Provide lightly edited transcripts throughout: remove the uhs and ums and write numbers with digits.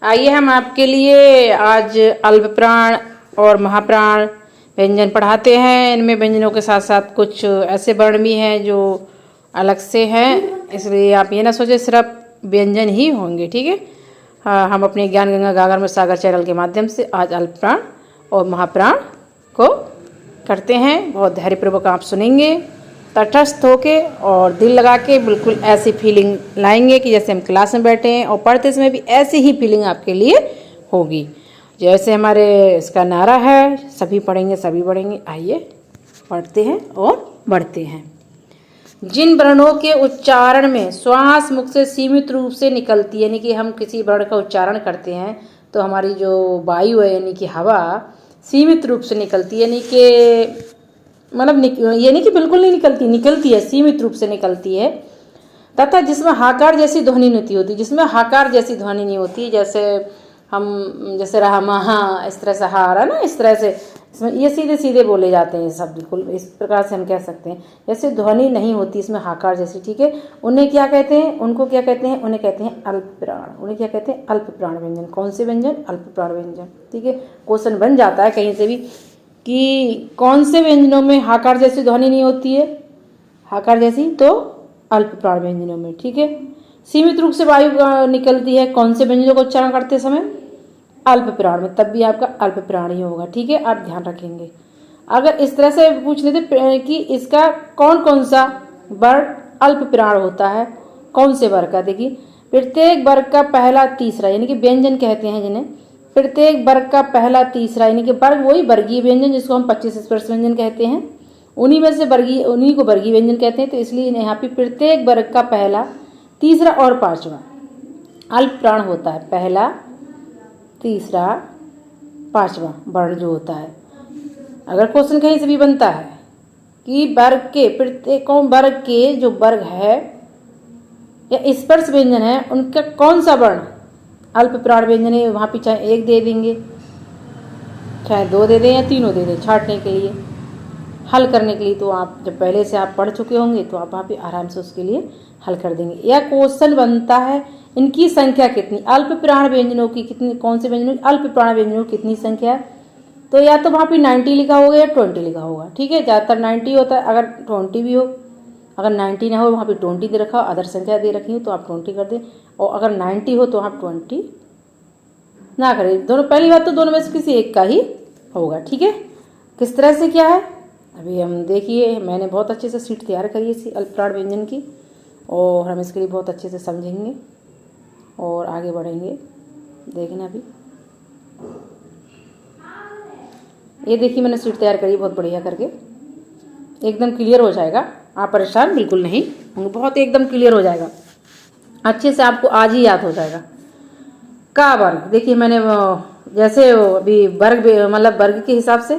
आइए हम आपके लिए आज अल्पप्राण और महाप्राण व्यंजन पढ़ाते हैं। इनमें व्यंजनों के साथ साथ कुछ ऐसे वर्ण भी हैं जो अलग से हैं, इसलिए आप ये ना सोचें सिर्फ व्यंजन ही होंगे। ठीक है, हाँ, हम अपने ज्ञान गंगा गागर में सागर चैनल के माध्यम से आज अल्पप्राण और महाप्राण को करते हैं। बहुत धैर्यपूर्वक आप सुनेंगे, तटस्थ होके और दिल लगा के बिल्कुल ऐसी फीलिंग लाएंगे कि जैसे हम क्लास में बैठे हैं, और पढ़ते समय भी ऐसी ही फीलिंग आपके लिए होगी जैसे हमारे इसका नारा है, सभी पढ़ेंगे सभी बढ़ेंगे। आइए पढ़ते हैं और बढ़ते हैं। जिन वर्णों के उच्चारण में श्वास मुख से सीमित रूप से निकलती है, यानी कि हम किसी वर्ण का उच्चारण करते हैं तो हमारी जो वायु है यानी कि हवा सीमित रूप से निकलती है, यानी कि मतलब ये नहीं कि बिल्कुल नहीं निकलती है, सीमित रूप से निकलती है, तथा जिसमें हाकार जैसी ध्वनि नहीं होती, जिसमें हाकार जैसी ध्वनि नहीं होती, जैसे हम जैसे रहा महा, इस तरह से हारा ना, इस तरह से इसमें ये सीधे सीधे बोले जाते हैं सब, बिल्कुल इस प्रकार से हम कह सकते हैं। जैसे ध्वनि नहीं होती इसमें हाकार जैसी, ठीक है, उन्हें क्या कहते हैं, उनको क्या कहते हैं, उन्हें कहते हैं अल्पप्राण। उन्हें क्या कहते हैं, अल्पप्राण व्यंजन। कौन से व्यंजन, अल्पप्राण व्यंजन। ठीक है, क्वेश्चन बन जाता है कहीं से भी कि कौन से व्यंजनों में हाकार जैसी ध्वनि नहीं होती है, हाकार जैसी, तो अल्पप्राण व्यंजनों में। ठीक है, सीमित रूप से वायु निकलती है कौन से व्यंजनों को उच्चारण करते समय, अल्पप्राण में, तब भी आपका अल्पप्राण ही होगा। ठीक है, आप ध्यान रखेंगे। अगर इस तरह से पूछ लेते कि इसका कौन कौन सा वर्ण अल्पप्राण होता है, कौन से वर्ग का, देखिए प्रत्येक वर्ग का पहला तीसरा, यानी कि व्यंजन कहते हैं जिन्हें, प्रत्येक वर्ग का पहला तीसरा, यानी कि वर्ग वही वर्गीय व्यंजन जिसको हम 25 स्पर्श व्यंजन कहते हैं, उन्हीं में से वर्गीय, उन्हीं को वर्गीय व्यंजन कहते हैं। तो इसलिए यहाँ पे प्रत्येक वर्ग का पहला तीसरा और पांचवा अल्पप्राण होता है। पहला तीसरा पांचवा वर्ण जो होता है, अगर क्वेश्चन कहीं से भी बनता है कि वर्ग के प्रत्येक वर्ग के जो वर्ग है या स्पर्श व्यंजन है उनका कौन सा वर्ण अल्पप्राण व्यंजन है, वहाँ पे चाहे एक दे देंगे, चाहे दो दे दें या तीनों दे दें, छांटने के लिए, हल करने के लिए। तो आप जब पहले से आप पढ़ चुके होंगे तो आप वहाँ पे आराम से उसके लिए हल कर देंगे। या क्वेश्चन बनता है इनकी संख्या कितनी, अल्पप्राण व्यंजनों की कितनी, कौन से व्यंजनों की अल्पप्राण व्यंजनों की कितनी संख्या है, तो या तो वहाँ पे 90 लिखा होगा या 20 लिखा होगा। ठीक है, ज़्यादातर 90 होता है, अगर 20 भी हो, अगर 90 ना हो वहाँ पे 20 दे रखा हो, अदर संख्या दे रखी हो तो आप 20 कर दें, और अगर 90 हो तो आप 20 ना करें। दोनों, पहली बात तो दोनों में से किसी एक का ही होगा। ठीक है, किस तरह से क्या है अभी हम देखिए, मैंने बहुत अच्छे से शीट तैयार करी है इसी अल्पप्राण व्यंजन की, और हम इसके लिए बहुत अच्छे से समझेंगे और आगे बढ़ेंगे। देखना अभी ये देखिए, मैंने शीट तैयार करी बहुत बढ़िया करके, एकदम क्लियर हो जाएगा, आप परेशान बिल्कुल नहीं होंगे, बहुत एकदम क्लियर हो जाएगा, अच्छे से आपको आज ही याद हो जाएगा। का वर्ग, देखिए मैंने जैसे अभी वर्ग मतलब वर्ग के हिसाब से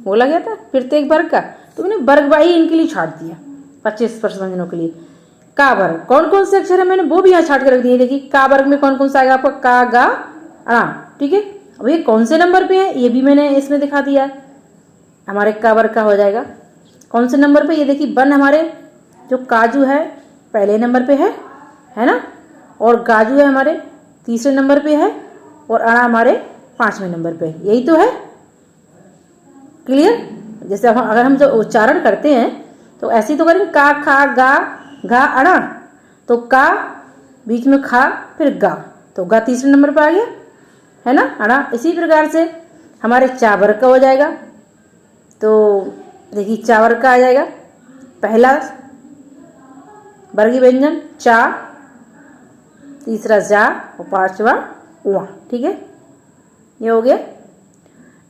बोला गया था प्रत्येक वर्ग का, तो मैंने वर्ग वाही इनके लिए छाट दिया 25 स्पर्श व्यंजनों के लिए। का वर्ग कौन कौन से अक्षर है मैंने वो भी यहाँ छाट के रख दिए। देखिए का वर्ग में कौन कौन सा आएगा आपका, का गा अणा। ठीक है, अब ये कौन से नंबर पे है ये भी मैंने इसमें दिखा दिया है, हमारे का वर्ग का हो जाएगा कौन से नंबर पे, ये देखिए वन हमारे जो काजू है पहले नंबर पे है ना, और गाजू है हमारे तीसरे नंबर पे है, और अणा हमारे 5वें नंबर पे, यही तो है। क्लियर, जैसे अगर हम जो उच्चारण करते हैं तो ऐसे ही तो करेंगे, का खा गा घा अणा, तो का बीच में खा फिर गा, तो गा तीसरे नंबर पर आ गया है ना, अणा। इसी प्रकार से हमारे चा वर्ग का हो जाएगा, तो देखिए चा वर्ग का आ जाएगा पहला वर्गीय व्यंजन चा, तीसरा जा और पांचवा उआ। ठीक है, ये हो गया।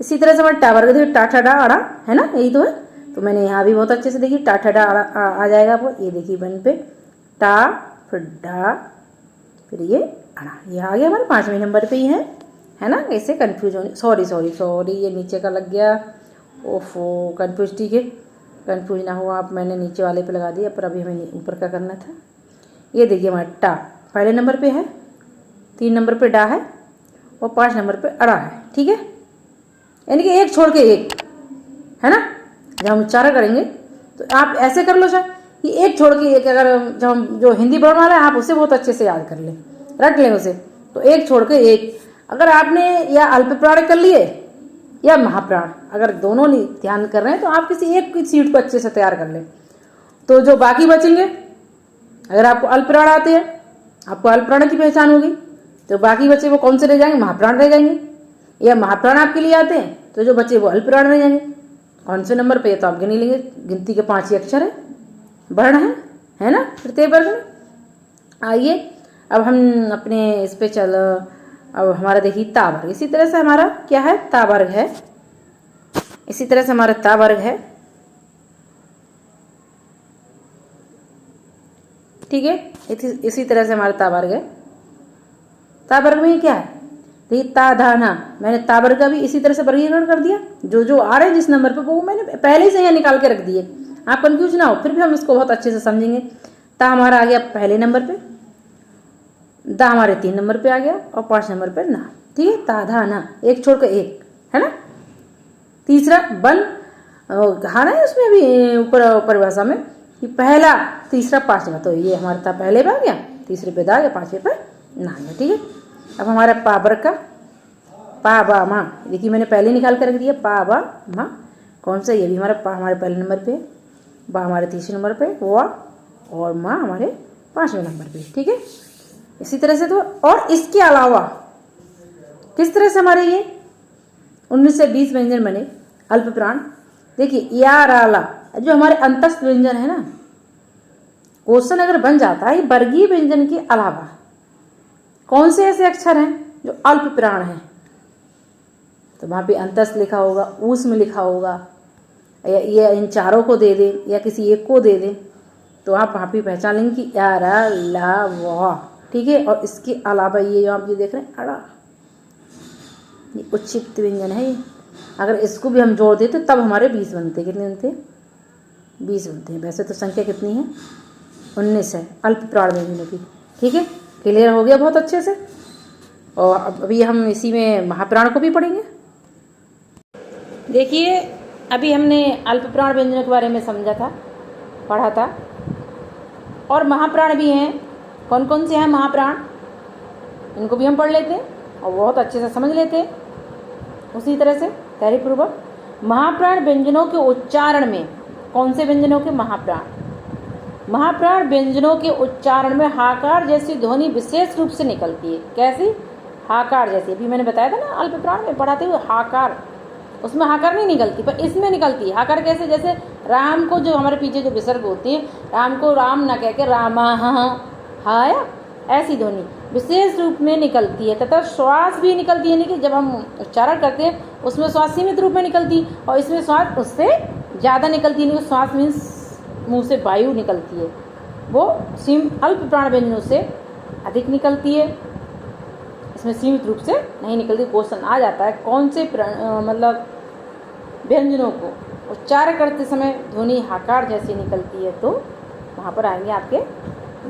इसी तरह से हमारे टा वर्ग देखिए टा ठा डा अड़ा है ना, यही तो है। तो मैंने यहाँ भी बहुत अच्छे से देखिए टा ठा डा आ जाएगा आपको, ये देखिए वन पे टा फिर डा फिर ये अड़ा, ये आ गया हमारे 5वें नंबर पे ही है ना। ऐसे कन्फ्यूज होने, सॉरी ये नीचे का लग गया, ओफो कन्फ्यूज। ठीक है, कन्फ्यूज ना हो आप, मैंने नीचे वाले पे लगा दिया, पर अभी हमें ऊपर का करना था। ये देखिए हमारा टा पहले नंबर पे है, 3 नंबर पे डा है, और 5 नंबर पे अड़ा है। ठीक है, यानी कि एक छोड़ के एक है ना, जब हम उच्चारण करेंगे तो आप ऐसे कर लो चाहे कि एक छोड़ के एक, अगर जब हम जो हिंदी वर्णमाला है आप उसे बहुत अच्छे से याद कर लें, रट लें उसे, तो एक छोड़ के एक अगर आपने या अल्प प्राण कर लिए या महाप्राण, अगर दोनों नहीं ध्यान कर रहे हैं तो आप किसी एक की सीट को अच्छे से तैयार कर लें। तो जो बाकी बचेंगे, अगर आपको अल्प प्राण आते हैं, आपको अल्प प्राण की पहचान होगी, तो बाकी बचे वो कौन से रह जाएंगे? महाप्राण रह जाएंगे। या महाप्राण आपके लिए आते हैं तो जो बचे वो अल्प प्राण रह जाएंगे। कौन से नंबर पे? तो आप गिन ही लेंगे, गिनती के 5 ही अक्षर है, वर्ण है ना, प्रत्येक वर्ग में। आइए अब हम अपने इस पे चलो। अब हमारा देखिए ता वर्ग, इसी तरह से हमारा क्या है? ता वर्ग है। इसी तरह से हमारा ता वर्ग है, ठीक है। इसी तरह से हमारा ता वर्ग है। ता वर्ग में क्या है? देखिए ता धा ना, मैंने ता वर्ग का भी इसी तरह से वर्गीकरण कर दिया। जो जो आ रहे हैं जिस नंबर पे वो मैंने पहले से यहाँ निकाल के रख दिए, आप कंफ्यूज ना हो, फिर भी हम इसको बहुत अच्छे से समझेंगे। ता हमारा आ गया पहले नंबर पे, दा हमारे 3 नंबर पे आ गया और 5 नंबर पे ना, ठीक है। ता धा ना, एक छोड़कर एक, है ना। तीसरा बन घाना है उसमें भी ऊपर परिभाषा में कि पहला तीसरा 5वां, तो ये हमारा था पहले पे आ गया, तीसरे पे दा या 5वें पे ना आ गया, ठीक है। अब हमारा पा वर्ग का पा बा माँ, देखिए मैंने पहले निकाल कर रख दिया पा बा माँ, कौन सा? ये भी हमारा पा हमारे पहले नंबर पे, बा हमारे तीसरे नंबर पे, वा और माँ हमारे 5वें नंबर पे, ठीक है। इसी तरह से तो और इसके अलावा किस तरह से हमारे ये 19 से 20 व्यंजन बने अल्प प्राण। देखिए या राला जो हमारे अंतस्थ व्यंजन है ना, क्वेश्चन अगर बन जाता है वर्गीय व्यंजन के अलावा कौन से ऐसे अक्षर हैं जो अल्प प्राण हैं, तो वहां पे अंतस्थ लिखा होगा, ऊस में लिखा होगा, या इन चारों को दे दे या किसी एक को दे दे, तो आप वहां पे पहचान लेंगे कि या रा ला वा, ठीक है। और इसके अलावा ये जो आप ये देख रहे हैं अड़ा, ये उच्छिष्ट व्यंजन है ये, अगर इसको भी हम जोड़ देते तब हमारे 20 बनते। कितने बनते? 20 बनते हैं। वैसे तो संख्या कितनी है? 19 है अल्प प्राण व्यंजनों की, ठीक है। क्लियर हो गया बहुत अच्छे से। और अभी हम इसी में महाप्राण को भी पढ़ेंगे। देखिए अभी हमने अल्प प्राण व्यंजनों के बारे में समझा था, पढ़ा था, और महाप्राण भी हैं। कौन कौन से हैं महाप्राण, इनको भी हम पढ़ लेते हैं और बहुत अच्छे से समझ लेते हैं। उसी तरह से तैयारीपूर्वक महाप्राण व्यंजनों के उच्चारण में, कौन से व्यंजनों के? महाप्राण। महाप्राण व्यंजनों के उच्चारण में हाकार जैसी ध्वनि विशेष रूप से निकलती है। कैसी? हाकार जैसी। अभी मैंने बताया था ना अल्प प्राण में पढ़ाते हुए, हाकार, उसमें हाकार नहीं निकलती पर इसमें निकलती है। हाकार कैसे? जैसे राम को जो हमारे पीछे जो विसर्ग होती है, राम को राम ना कह के रामा हाया, ऐसी ध्वनि विशेष रूप में निकलती है। तथा श्वास भी निकलती है, यानी कि जब हम उच्चारण करते हैं उसमें श्वास सीमित रूप में निकलती है और इसमें श्वास उससे ज़्यादा निकलती है। श्वास मीन्स मुंह से वायु निकलती है, वो अल्प प्राण व्यंजनों से अधिक निकलती है, इसमें सीमित रूप से नहीं निकलती। क्वेश्चन आ जाता है कौन से मतलब व्यंजनों को उच्चारण करते समय ध्वनि हाकार जैसी निकलती है, तो वहाँ पर आएंगे आपके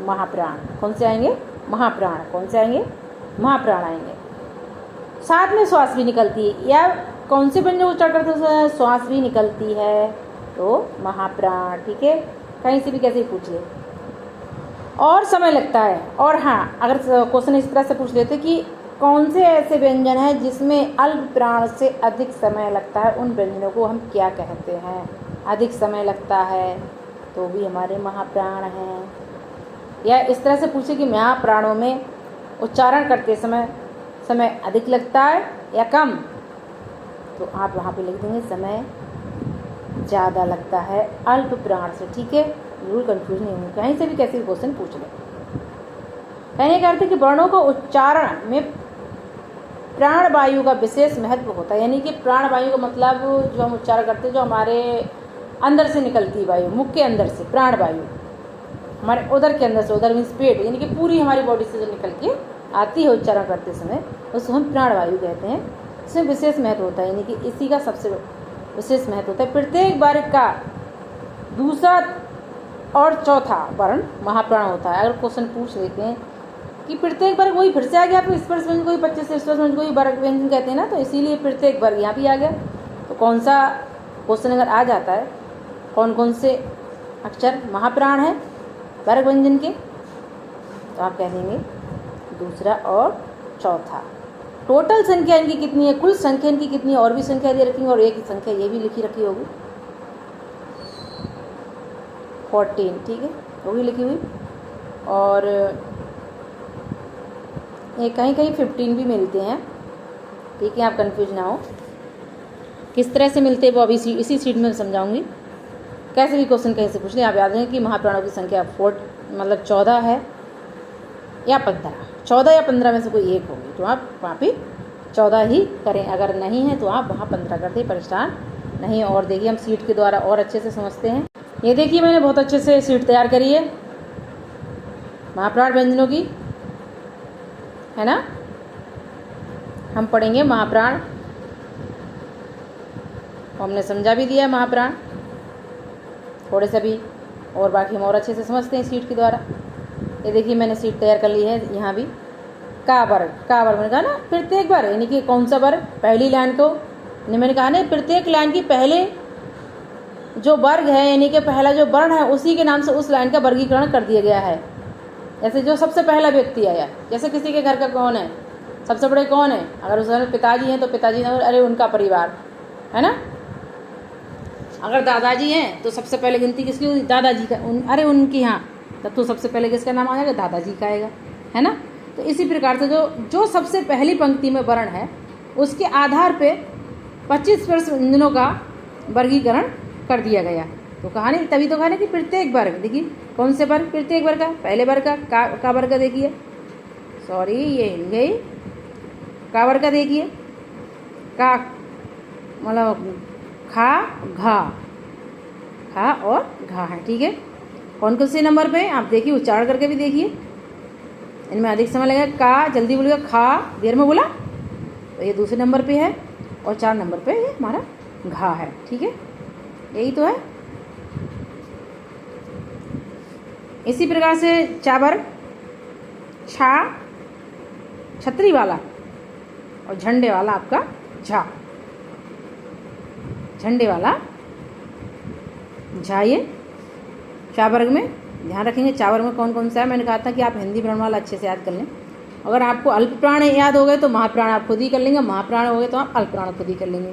महाप्राण। कौन से आएंगे? महाप्राण। कौन से आएंगे? महाप्राण आएंगे। साथ में श्वास भी निकलती है, या कौन से व्यंजन उच्चारण करते समय श्वास भी निकलती है, तो महाप्राण, ठीक है। कहीं से भी कैसे ही पूछ ले। और समय लगता है, और हाँ अगर क्वेश्चन इस तरह से पूछ लेते कि कौन से ऐसे व्यंजन हैं जिसमें अल्प प्राण से अधिक समय लगता है, उन व्यंजनों को हम क्या कहते हैं? अधिक समय लगता है तो भी हमारे महाप्राण हैं। या इस तरह से पूछे कि महाप्राणों में उच्चारण करते समय अधिक लगता है या कम, तो आप वहाँ पे लिख देंगे समय ज़्यादा लगता है अल्प प्राण से, ठीक है। बिल्कुल कंफ्यूज नहीं होंगे, कहीं से भी कैसे भी क्वेश्चन पूछ ले। कहने का अर्थ है कि वर्णों को उच्चारण में प्राण वायु का विशेष महत्व होता है। यानी कि प्राण वायु का मतलब जो हम उच्चारण करते हैं, जो हमारे अंदर से निकलती वायु, मुख के अंदर से प्राण वायु, हमारे उदर के अंदर से, उदर मीन्स पेट, यानी कि पूरी हमारी बॉडी से जो निकल के आती है उच्चारण करते समय, उसको हम प्राण वायु कहते हैं। इसमें विशेष महत्व होता है, यानी कि इसी का सबसे विशेष महत्व होता है। प्रत्येक वर्ग का दूसरा और चौथा वर्ण महाप्राण होता है। अगर क्वेश्चन पूछ लेते हैं कि प्रत्येक वर्ग, वही फिर से आ गया आपको स्पर्श व्यंजन को ही 25 से स्पर्श व्यंजन को ही वर्ग व्यंजन कहते हैं ना, तो इसीलिए प्रत्येक वर्ग यहाँ भी आ गया। तो कौन सा क्वेश्चन अगर आ जाता है कौन कौन से अक्षर महाप्राण है वर्ग व्यंजन के, तो आप कह देंगे दूसरा और चौथा, टोटल संख्या इनकी कितनी है, कुल संख्या इनकी कितनी है, और भी संख्या दे रखी है और एक संख्या ये भी लिखी रखी होगी 14, ठीक है, वो भी लिखी हुई। और ये कहीं कहीं 15 भी मिलते हैं, ठीक है, आप कंफ्यूज ना हो। किस तरह से मिलते हैं वो अभी इसी शीट में समझाऊंगी। कैसे भी क्वेश्चन कहीं से पूछ लें, आप याद रखें कि महाप्राणों की संख्या 14 है या 15, 14 या 15 में से कोई एक होगी, तो आप वहाँ पे 14 ही करें, अगर नहीं है तो आप वहाँ 15 कर दें, परेशान नहीं। और देखिए हम शीट के द्वारा और अच्छे से समझते हैं। ये देखिए मैंने बहुत अच्छे से शीट तैयार करी है महाप्राण व्यंजनों की, है ना। हम पढ़ेंगे महाप्राण, हमने समझा भी दिया है महाप्राण थोड़े से भी, और बाकी हम और अच्छे से समझते हैं शीट के द्वारा। ये देखिए मैंने शीट तैयार कर ली है। यहाँ भी का वर्ग मैंने कहा ना, प्रत्येक वर्ग यानी कि कौन सा वर्ग, पहली लाइन को मैंने कहा ना, प्रत्येक लाइन की पहले जो वर्ग है यानी कि पहला जो वर्ण है उसी के नाम से उस लाइन का वर्गीकरण कर दिया गया है। जैसे जो सबसे पहला व्यक्ति आया, जैसे किसी के घर का कौन है, सबसे बड़े कौन है, अगर उस घर में पिताजी हैं तो पिताजी, अरे उनका परिवार, है ना। अगर दादाजी हैं तो सबसे पहले गिनती किसकी होगी, दादाजी का, अरे उनकी, हाँ, तब तो सबसे पहले किसका नाम आएगा, दादाजी का आएगा, है ना। तो इसी प्रकार से जो सबसे पहली पंक्ति में वर्ण है उसके आधार पे 25 व्यंजनों का वर्गीकरण कर दिया गया। तो कहानी तभी तो कहा कि प्रत्येक वर्ग, देखिए कौन से वर्ग, प्रत्येक वर्ग का, पहले वर्ग का वर्ग का देखिए, सॉरी ये हिल गई, का वर्ग का देखिए, का मतलब खा और घा है, ठीक है। कौन कौन से नंबर पे आप देखिए, उच्चारण करके भी देखिए, इनमें अधिक समय लगेगा। का जल्दी बोलिएगा, खा देर में बोला तो ये दूसरे नंबर पे है, और 4 नंबर पे ये हमारा घा है, ठीक है, यही तो है। इसी प्रकार से चावर, छा, छतरी वाला और झंडे वाला आपका झा, झंडे वाला झा, ये चावर्ग में ध्यान रखेंगे। चावर्ग में कौन कौन सा है, मैंने कहा था कि आप हिंदी वर्णमाला अच्छे से याद कर लें। अगर आपको अल्प प्राण याद हो गए तो महाप्राण आप खुद ही कर लेंगे, महाप्राण हो गए तो आप अल्प प्राण खुद ही कर लेंगे,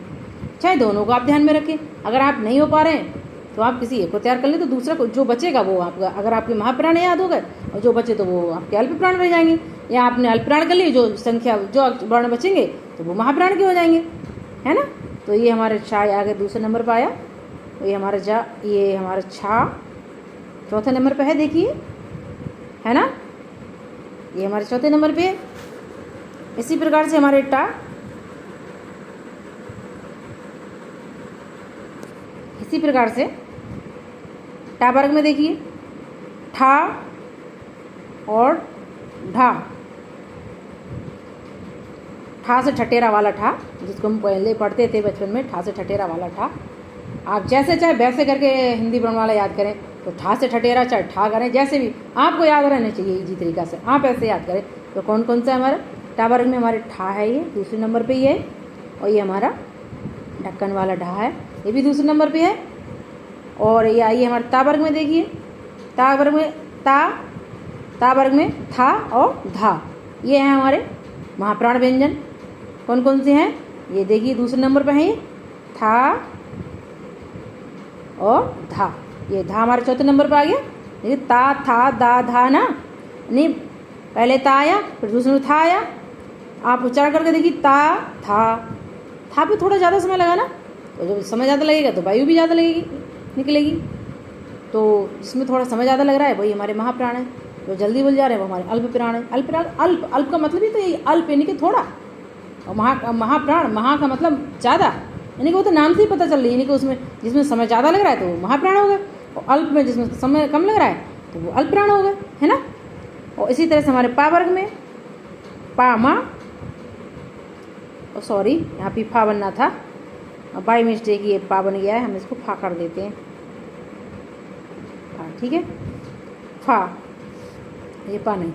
चाहे दोनों को आप ध्यान में रखें। अगर आप नहीं हो पा रहे हैं तो आप किसी एक को तैयार कर लें, तो दूसरा को जो बचेगा वो आपका, अगर आपके महाप्राण याद हो गए और जो बचे तो वो आपके अल्प प्राण रह जाएंगे, या आपने अल्प प्राण कर लिए, जो संख्या जो वर्ण बचेंगे तो वो महाप्राण के हो जाएंगे, है ना। तो ये हमारे छा आगे दूसरे नंबर पर आया, तो ये हमारा जा, ये हमारा छा चौथे नंबर पे है, देखिए, है ना, ये हमारे चौथे नंबर पे है। इसी प्रकार से हमारे टा, इसी प्रकार से टा वर्ग में देखिए, ठा और ढा, ठा से ठटेरा वाला ठा, जिसको हम पहले पढ़ते थे बचपन में, ठा से ठटेरा वाला ठा। आप जैसे चाहे वैसे करके हिंदी वर्णमाला याद करें, तो ठा से ठटेरा चाहे ठा करें, जैसे भी आपको याद रहना चाहिए इसी तरीक़ा से आप ऐसे याद करें। तो कौन कौन सा हमारा टा वर्ग में, हमारे ठा है, ये दूसरे नंबर पे ही है, और ये हमारा ढक्कन वाला ढा है, ये भी दूसरे नंबर पे है। और ये आइए हमारे ता वर्ग में देखिए, ता वर्ग में ता वर्ग में था और धा, ये हैं हमारे महाप्राण व्यंजन। कौन कौन से हैं, ये देखिए दूसरे नंबर पे है, ये था और धा, ये धा हमारे चौथे नंबर पर आ गया। देखिए ता, था, दा, धा ना, नहीं पहले ता आया फिर दूसरे में था आया, आप उच्चारण करके देखिए, ता था पे थोड़ा ज़्यादा समय लगा ना, तो जब समय ज़्यादा लगेगा तो वायु भी ज़्यादा लगेगी, निकलेगी। तो जिसमें थोड़ा समय ज़्यादा लग रहा है वही हमारे महाप्राण है, जो जल्दी बोल जा रहे हैं वो हमारे अल्प प्राण है। अल्प का मतलब ही तो यही, अल्प यानी कि थोड़ा, और महाप्राण, महा का मतलब ज़्यादा, यानी कि वो तो नाम से ही पता चल रही है, यानी कि उसमें जिसमें समय ज़्यादा लग रहा है तो वो महाप्राण हो गए, और अल्प में जिसमें समय कम लग रहा है तो वो अल्प प्राण हो गए, है ना। और इसी तरह से हमारे पा वर्ग में पा मा, और सॉरी यहाँ पे फा बनना था, बाई मिस्टेक ये पा बन गया है, हम इसको फा कर देते हैं, ठीक है, फा, ये पा नहीं।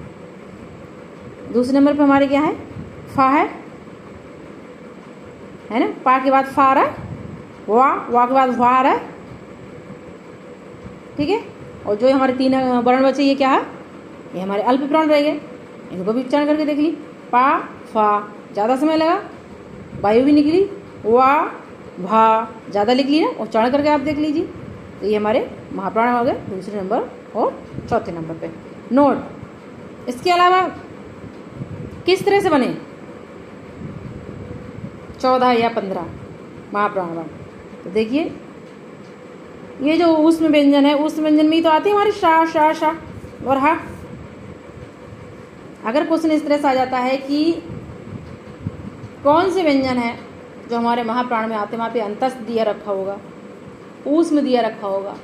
दूसरे नंबर पे हमारे क्या है, फा है ना, पा के बाद फा आ रहा है, वा के बाद वा आ रहा है, ठीक है। और जो हमारे 3 वर्ण बचे ये क्या है, ये हमारे अल्प प्राण रह गए, इनको भी उच्चारण करके देख ली, पा फा ज़्यादा समय लगा, वायु भी निकली, वा भा ज़्यादा लिख ली ना, उच्चारण करके आप देख लीजिए। तो ये हमारे महाप्राण हो गए दूसरे नंबर और चौथे नंबर पे। नोट, इसके अलावा किस तरह से बने 14 या 15 महाप्राण वर्ण? तो देखिए ये जो ऊष्म व्यंजन है, ऊष्म व्यंजन में ही तो आते हैं हमारे शा शा शा और हा। अगर क्वेश्चन इस तरह से आ जाता है कि कौन से व्यंजन है जो हमारे महाप्राण में आते हैं, वहाँ पे अंतस्थ दिया रखा होगा, ऊष्म दिया रखा होगा,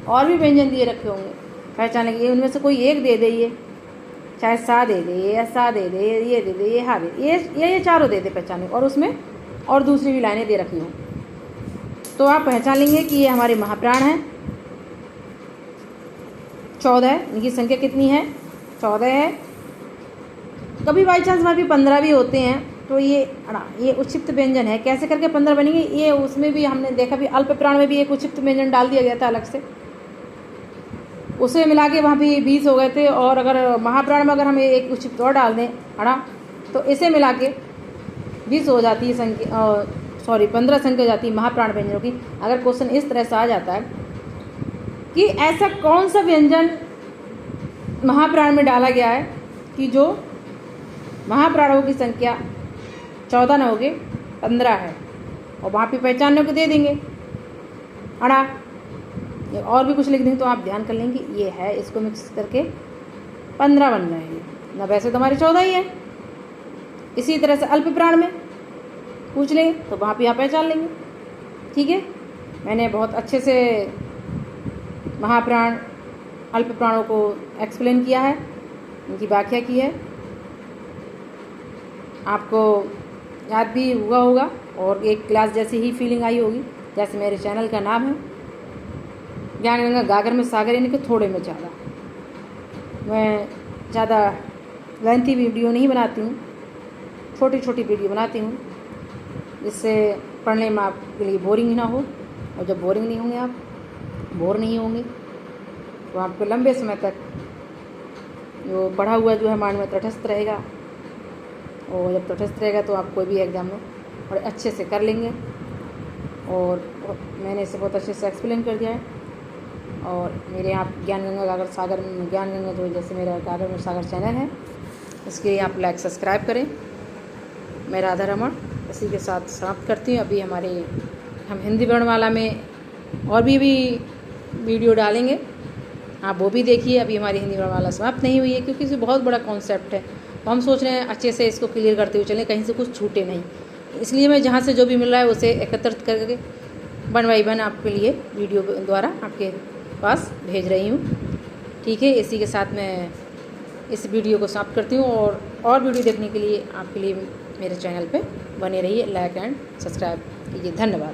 और भी व्यंजन दिए रखे होंगे, पहचान लेंगे। उनमें से कोई एक दे दे, चाहे सा दे दे या सा दे दे, ये दे दे, ये हा दे, ये चारों दे दे पहचाने, और उसमें और दूसरी भी लाइनें दे रखी हों, तो आप पहचान लेंगे कि ये हमारे महाप्राण हैं। 14 है, इनकी संख्या कितनी है? 14 है। कभी बाई चांस वहाँ भी 15 भी होते हैं, तो ये उच्छिप्त व्यंजन है। कैसे करके 15 बनेंगे? ये उसमें भी हमने देखा भी अल्प प्राण में भी एक उच्छिप्त व्यंजन डाल दिया गया था अलग से, उसे मिला के वहाँ भी 20 हो गए थे। और अगर महाप्राण में अगर हम एक उच्छिप्त और डाल दें तो इसे मिला के 20 हो जाती है संख्या, 15 संख्या हो जाती है महाप्राण व्यंजनों की। अगर क्वेश्चन इस तरह से आ जाता है कि ऐसा कौन सा व्यंजन महाप्राण में डाला गया है कि जो महाप्राणों की संख्या 14 न होगी 15 है, और वहाँ पे पहचानने को दे देंगे और भी कुछ लिख देंगे, तो आप ध्यान कर लेंगे ये है, इसको मिक्स करके 15 बन जाएंगे ना। वैसे तो हमारे 14 ही है। इसी तरह से अल्प प्राण में पूछ लेंगे तो वहाँ पे आप पहचान लेंगे। ठीक है, मैंने बहुत अच्छे से महाप्राण अल्प प्राणों को एक्सप्लेन किया है, उनकी व्याख्या की है, आपको याद भी हुआ होगा और एक क्लास जैसी ही फीलिंग आई होगी। जैसे मेरे चैनल का नाम है ज्ञान गंगा गागर में सागर, यानी कि थोड़े में ज़्यादा। मैं ज़्यादा लेंथी वीडियो नहीं बनाती हूँ, छोटी छोटी वीडियो बनाती हूँ, जिससे पढ़ने में आपके लिए बोरिंग ना हो। और जब बोरिंग नहीं होंगे, आप बोर नहीं होंगे, तो आपको लंबे समय तक जो पढ़ा हुआ जो है माइंड में तटस्थ रहेगा। और जब तटस्थ रहेगा तो आप कोई भी एग्ज़ाम में बड़े अच्छे से कर लेंगे। और मैंने इसे बहुत अच्छे से एक्सप्लेन कर दिया है। और मेरे यहाँ ज्ञान गंगा गागर सागर, ज्ञान गंगा जो जैसे मेरा गागर में सागर चैनल है, इसके लिए आप लाइक सब्सक्राइब करें। मैं राधा रमन इसी के साथ समाप्त करती हूँ। अभी हम हिंदी वर्णमाला में और भी वीडियो डालेंगे, आप वो भी देखिए। अभी हमारी हिंदी वर्णमाला समाप्त नहीं हुई है, क्योंकि इसे बहुत बड़ा कॉन्सेप्ट है, तो हम सोच रहे हैं अच्छे से इसको क्लियर करते हुए चलें, कहीं से कुछ छूटे नहीं। इसलिए मैं जहाँ से जो भी मिल रहा है उसे एकत्रित करके 1 बाय 1 आपके लिए वीडियो द्वारा आपके पास भेज रही हूँ। ठीक है, इसी के साथ मैं इस वीडियो को समाप्त करती हूँ। और वीडियो देखने के लिए आपके लिए मेरे चैनल पे बने रहिए, लाइक एंड सब्सक्राइब कीजिए। धन्यवाद।